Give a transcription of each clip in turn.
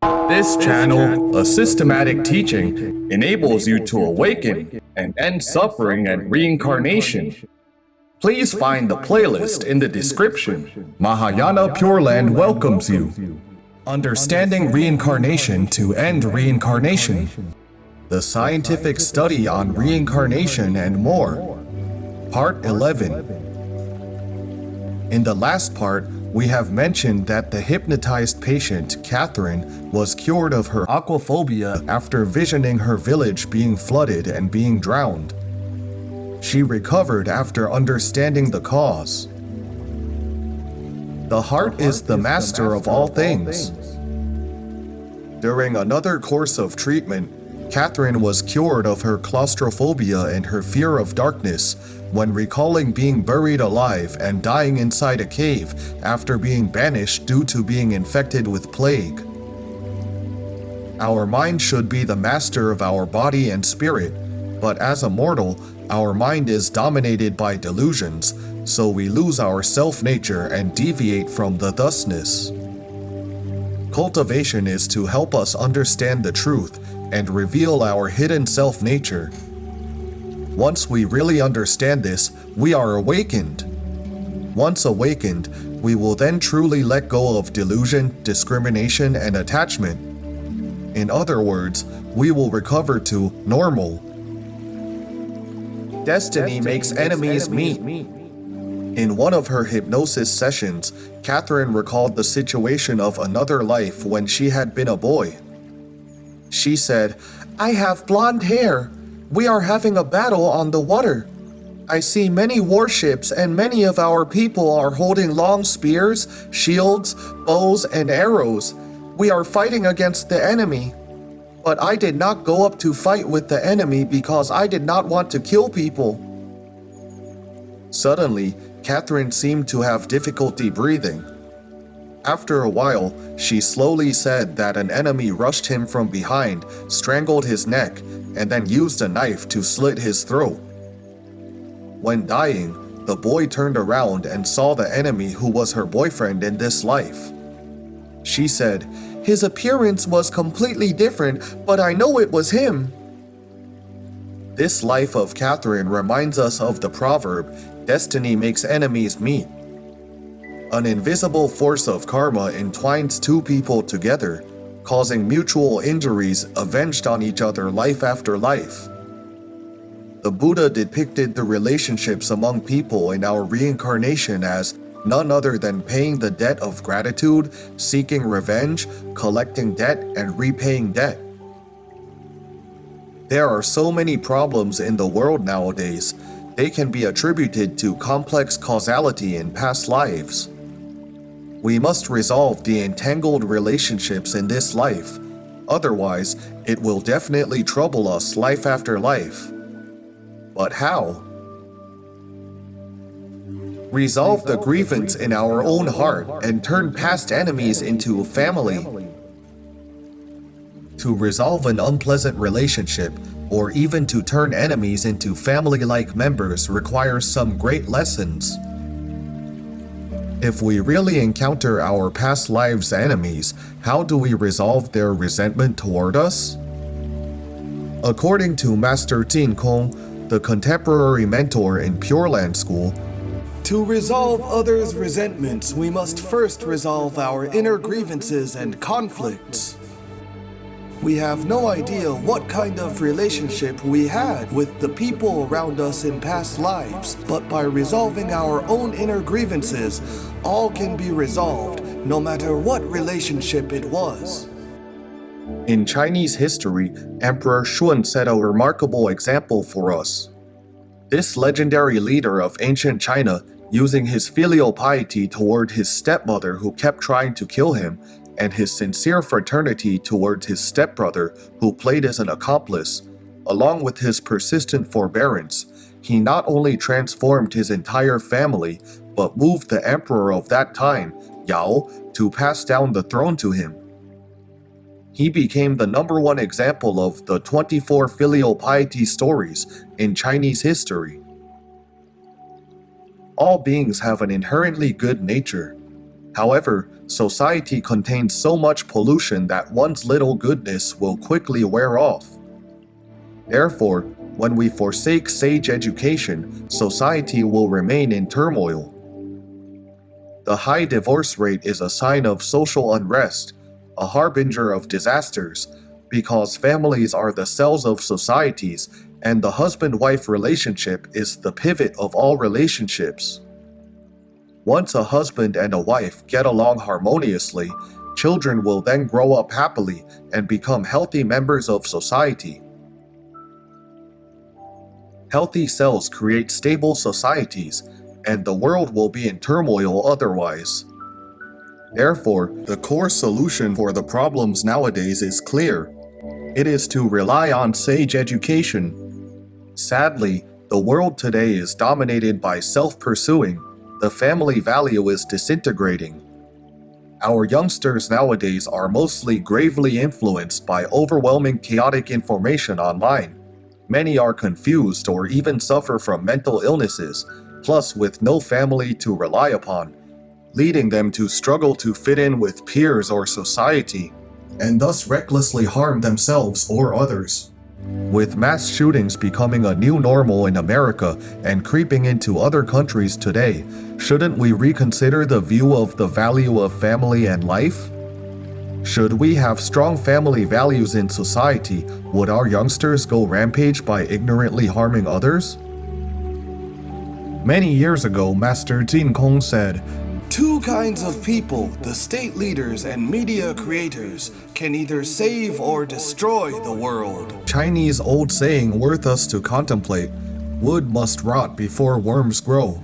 This channel, a systematic teaching, enables you to awaken and end suffering and reincarnation. Please find the playlist in the description. Mahayana Pure Land welcomes you. Understanding Reincarnation to End Reincarnation. The Scientific Study on Reincarnation and More. Part 11. In the last part, we have mentioned that the hypnotized patient, Catherine, was cured of her aquaphobia after visioning her village being flooded and being drowned. She recovered after understanding the cause. The heart is the master of all things. During another course of treatment, Catherine was cured of her claustrophobia and her fear of darkness when recalling being buried alive and dying inside a cave after being banished due to being infected with plague. Our mind should be the master of our body and spirit, but as a mortal, our mind is dominated by delusions, so we lose our self-nature and deviate from the thusness. Cultivation is to help us understand the truth and reveal our hidden self-nature. Once we really understand this, we are awakened. Once awakened, we will then truly let go of delusion, discrimination, and attachment. In other words, we will recover to normal. Destiny makes enemies meet. In one of her hypnosis sessions, Catherine recalled the situation of another life when she had been a boy. She said, "I have blonde hair. We are having a battle on the water. I see many warships and many of our people are holding long spears, shields, bows, and arrows. We are fighting against the enemy. But I did not go up to fight with the enemy because I did not want to kill people." Suddenly, Catherine seemed to have difficulty breathing. After a while, she slowly said that an enemy rushed him from behind, strangled his neck, and then used a knife to slit his throat. When dying, the boy turned around and saw the enemy who was her boyfriend in this life. She said, "His appearance was completely different, but I know it was him." This life of Catherine reminds us of the proverb, "Destiny makes enemies meet." An invisible force of karma entwines two people together, causing mutual injuries avenged on each other life after life. The Buddha depicted the relationships among people in our reincarnation as none other than paying the debt of gratitude, seeking revenge, collecting debt, and repaying debt. There are so many problems in the world nowadays. They can be attributed to complex causality in past lives. We must resolve the entangled relationships in this life. Otherwise, it will definitely trouble us life after life. But how? Resolve the grievance in our own heart and turn past enemies into family. To resolve an unpleasant relationship, or even to turn enemies into family-like members, requires some great lessons. If we really encounter our past lives' enemies, how do we resolve their resentment toward us? According to Master Jin Kong, the contemporary mentor in Pure Land School, to resolve others' resentments, we must first resolve our inner grievances and conflicts. We have no idea what kind of relationship we had with the people around us in past lives, but by resolving our own inner grievances, all can be resolved, no matter what relationship it was. In Chinese history, Emperor Shun set a remarkable example for us. This legendary leader of ancient China, using his filial piety toward his stepmother who kept trying to kill him, and his sincere fraternity towards his stepbrother who played as an accomplice, along with his persistent forbearance, he not only transformed his entire family, but moved the emperor of that time, Yao, to pass down the throne to him. He became the #1 example of the 24 filial piety stories in Chinese history. All beings have an inherently good nature. However, society contains so much pollution that one's little goodness will quickly wear off. Therefore, when we forsake sage education, society will remain in turmoil. The high divorce rate is a sign of social unrest, a harbinger of disasters, because families are the cells of societies, and the husband-wife relationship is the pivot of all relationships. Once a husband and a wife get along harmoniously, children will then grow up happily and become healthy members of society. Healthy cells create stable societies, and the world will be in turmoil otherwise. Therefore, the core solution for the problems nowadays is clear. It is to rely on sage education. Sadly, the world today is dominated by self-pursuing. The family value is disintegrating. Our youngsters nowadays are mostly gravely influenced by overwhelming chaotic information online. Many are confused or even suffer from mental illnesses, plus with no family to rely upon, leading them to struggle to fit in with peers or society, and thus recklessly harm themselves or others. With mass shootings becoming a new normal in America and creeping into other countries today, shouldn't we reconsider the view of the value of family and life? Should we have strong family values in society, would our youngsters go rampage by ignorantly harming others? Many years ago, Master Jin Kong said, "Two kinds of people, the state leaders and media creators, can either save or destroy the world." Chinese old saying worth us to contemplate, "Wood must rot before worms grow."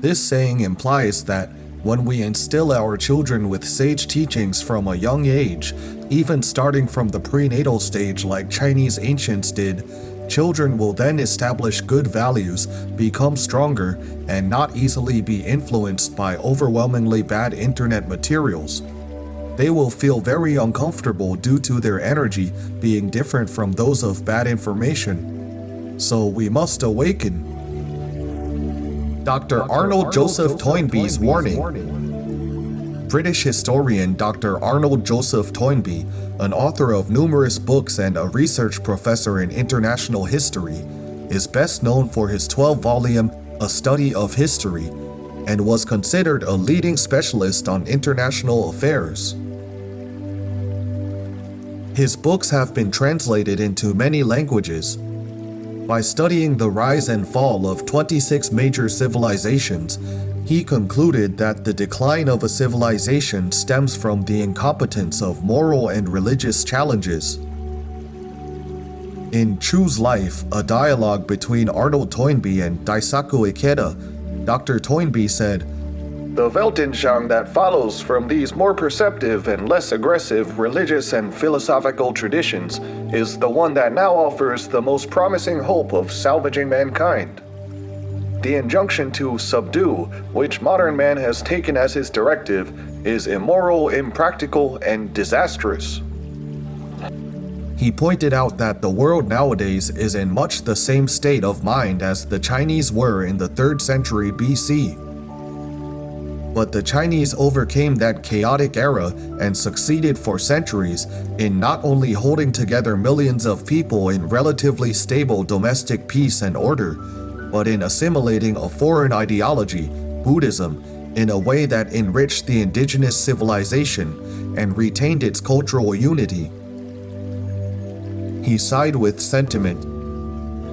This saying implies that when we instill our children with sage teachings from a young age, even starting from the prenatal stage like Chinese ancients did, children will then establish good values, become stronger, and not easily be influenced by overwhelmingly bad internet materials. They will feel very uncomfortable due to their energy being different from those of bad information. So we must awaken. Dr. Arnold Joseph Toynbee's warning. British historian Dr. Arnold Joseph Toynbee, an author of numerous books and a research professor in international history, is best known for his 12-volume A Study of History, and was considered a leading specialist on international affairs. His books have been translated into many languages. By studying the rise and fall of 26 major civilizations, he concluded that the decline of a civilization stems from the incompetence of moral and religious challenges. In Choose Life, a dialogue between Arnold Toynbee and Daisaku Ikeda, Dr. Toynbee said, "The Weltanschauung that follows from these more perceptive and less aggressive religious and philosophical traditions is the one that now offers the most promising hope of salvaging mankind. The injunction to subdue, which modern man has taken as his directive, is immoral, impractical, and disastrous." He pointed out that the world nowadays is in much the same state of mind as the Chinese were in the 3rd century BC. But the Chinese overcame that chaotic era and succeeded for centuries in not only holding together millions of people in relatively stable domestic peace and order, but in assimilating a foreign ideology, Buddhism, in a way that enriched the indigenous civilization and retained its cultural unity. He sighed with sentiment.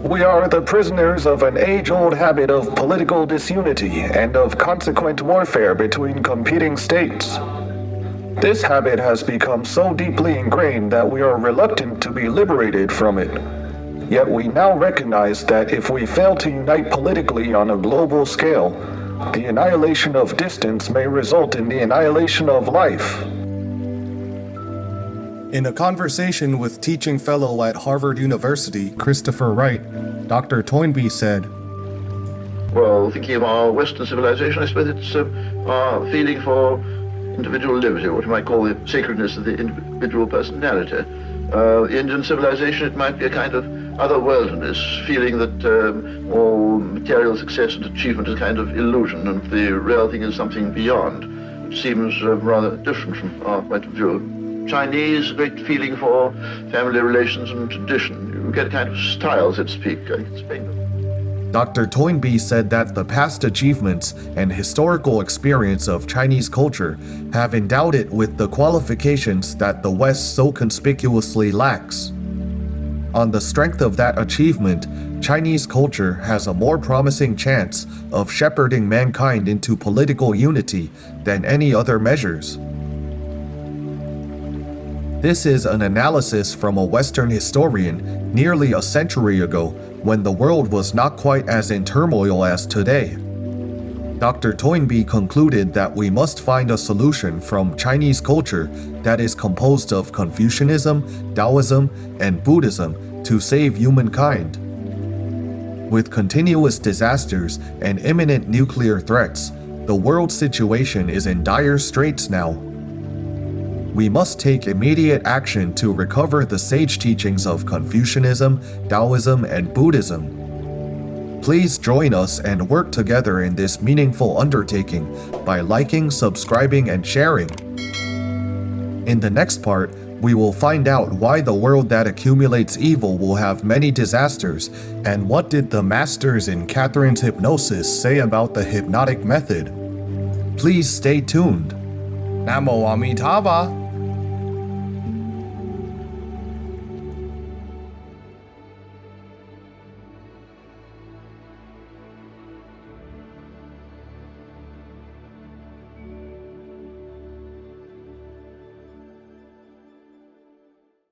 "We are the prisoners of an age-old habit of political disunity and of consequent warfare between competing states. This habit has become so deeply ingrained that we are reluctant to be liberated from it. Yet we now recognize that if we fail to unite politically on a global scale, the annihilation of distance may result in the annihilation of life." In a conversation with teaching fellow at Harvard University, Christopher Wright, Dr. Toynbee said, "Well, thinking of our Western civilization, I suppose it's our feeling for individual liberty, what you might call the sacredness of the individual personality. Indian civilization, it might be a kind of otherworldliness, feeling that all material success and achievement is a kind of illusion, and the real thing is something beyond. which seems rather different from our point of view. Chinese, great feeling for family relations and tradition. You get a kind of style, so to speak. I can explain them. Dr. Toynbee said that the past achievements and historical experience of Chinese culture have endowed it with the qualifications that the West so conspicuously lacks. On the strength of that achievement, Chinese culture has a more promising chance of shepherding mankind into political unity than any other measures. This is an analysis from a Western historian nearly a century ago, when the world was not quite as in turmoil as today. Dr. Toynbee concluded that we must find a solution from Chinese culture that is composed of Confucianism, Taoism, and Buddhism to save humankind. With continuous disasters and imminent nuclear threats, the world situation is in dire straits now. We must take immediate action to recover the sage teachings of Confucianism, Taoism, and Buddhism. Please join us and work together in this meaningful undertaking by liking, subscribing, and sharing. In the next part, we will find out why the world that accumulates evil will have many disasters, and what did the masters in Catherine's hypnosis say about the hypnotic method. Please stay tuned. 南无阿弥陀佛。